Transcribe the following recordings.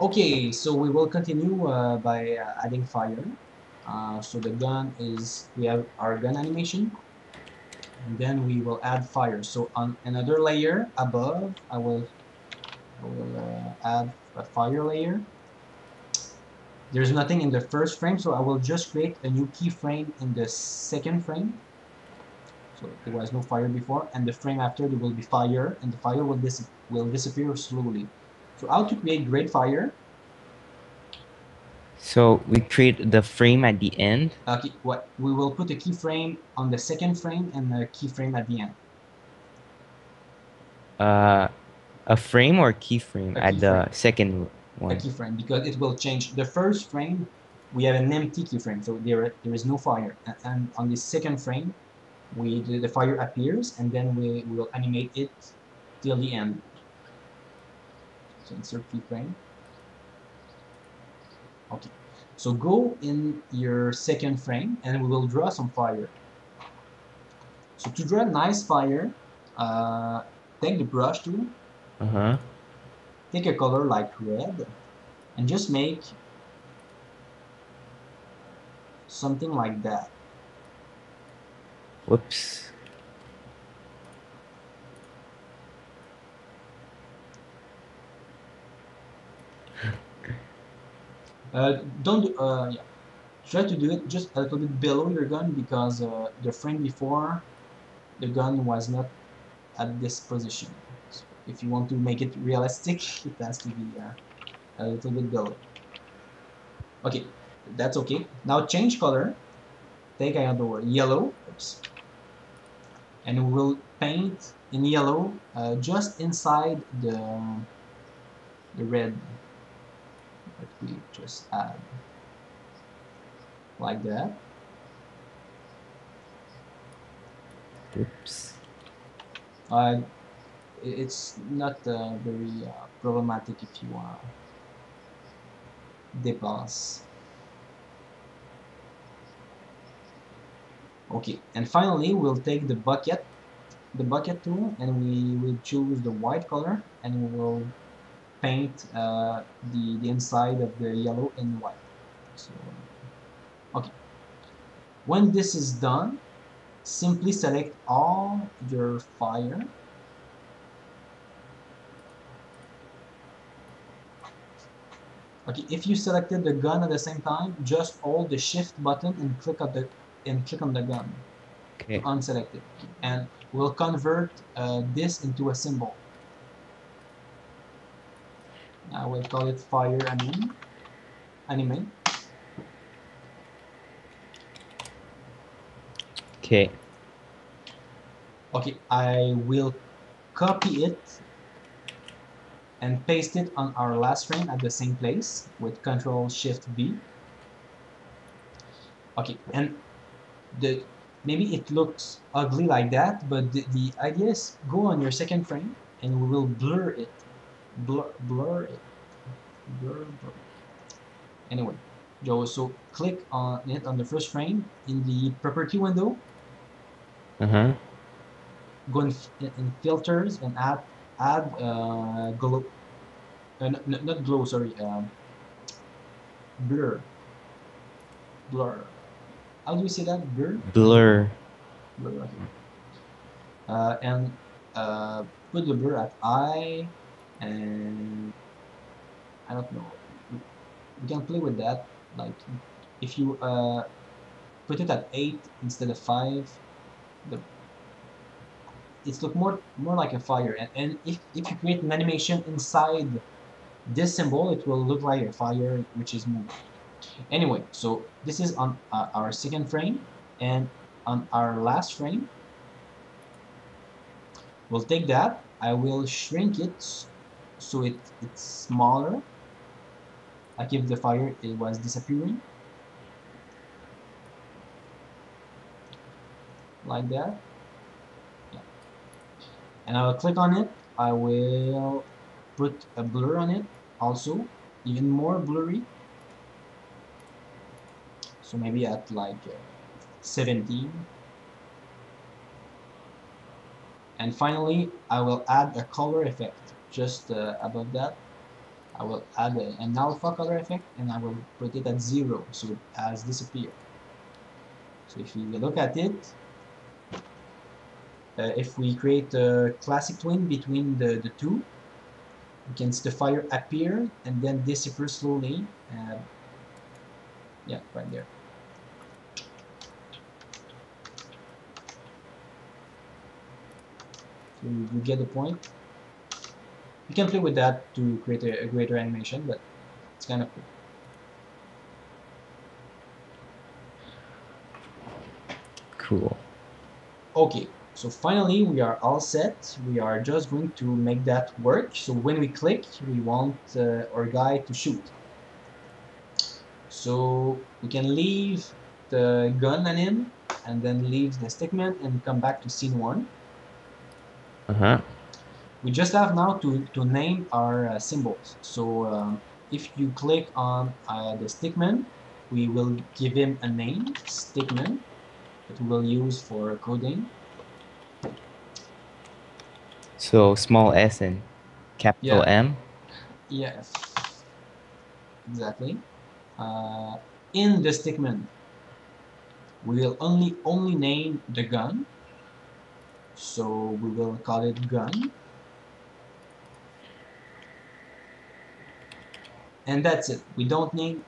Okay, so we will continue by adding fire. So the gun is, we have our gun animation, and then we will add fire. So on another layer above, I will add a fire layer. There's nothing in the first frame, so I will just create a new keyframe in the second frame. So there was no fire before, and the frame after there will be fire, and the fire will disappear slowly. So how to create great fire? So we create the frame at the end. Okay, what we will put a keyframe on the second frame and a keyframe at the end. Uh, a frame or keyframe A at the keyframe, second a one. keyframe, because it will change. The first frame we have an empty keyframe, so there is no fire, and on the second frame the fire appears, and then we will animate it till the end. So insert keyframe. Okay. So go in your second frame and we will draw some fire. So to draw a nice fire, uh, take the brush tool, Uh-huh. take a color like red, and just make something like that. Whoops. Don't do, yeah. Try to do it just a little bit below your gun, because the frame before the gun was not at this position. So if you want to make it realistic, it has to be a little bit below. Okay, that's okay. Now change color. Take another yellow. Oops. And we will paint in yellow just inside the red that we just add, like that. Whoops. Uh, it's not very problematic if you dépasse. Okay, and finally we'll take the bucket tool, and we will choose the white color, and we will paint the inside of the yellow in white. So, okay. When this is done, simply select all your fire. Okay, if you selected the gun at the same time, just hold the shift button and click on the gun to Okay. unselect it, and we'll convert this into a symbol. I will call it fire anime. Okay. Okay, I will copy it and paste it on our last frame at the same place with Control Shift B. Okay, and the maybe it looks ugly like that, but the idea is go on your second frame and we will blur it, blur it, blur. Anyway, Joe, so click on it on the first frame in the property window, Uh-huh. go in filters and add glow, not glow, sorry, blur, blur. How do you say that? Blur or blur? Blur. Blur. Okay. And put the blur at I, and I don't know. We can play with that. Like if you put it at 8 instead of 5, the it's look more like a fire. And if you create an animation inside this symbol, it will look like a fire which is moving. Anyway, so this is on our second frame, and on our last frame, we'll take that. I will shrink it so it's smaller, like if the fire it was disappearing, like that. Yeah. And I will click on it. I will put a blur on it also, even more blurry. So maybe at like 17. And finally, I will add a color effect just above that. I will add an alpha color effect and I will put it at 0 so it has disappeared. So if you look at it, if we create a classic twin between the two, we can see the fire appear and then disappear slowly. Yeah, right there. So you get the point. You can play with that to create a greater animation, but it's kind of cool. Cool. Okay, so finally we are all set. We are just going to make that work. So when we click, we want our guy to shoot. So we can leave the gun on him and then leave the stickman and come back to scene 1. Uh-huh. We just have now to name our symbols. So if you click on the stickman, we will give him a name, stickman, that we will use for coding. So small s and capital Yeah, M. yeah, exactly. Uh, in the stickman, we will only name the gun. So we will call it gun, and that's it. We don't need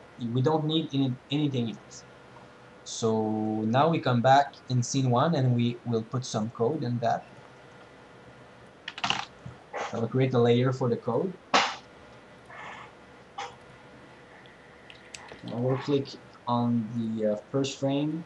anything else. So now we come back in scene 1 and we will put some code in that. I will create a layer for the code. I will click on the first frame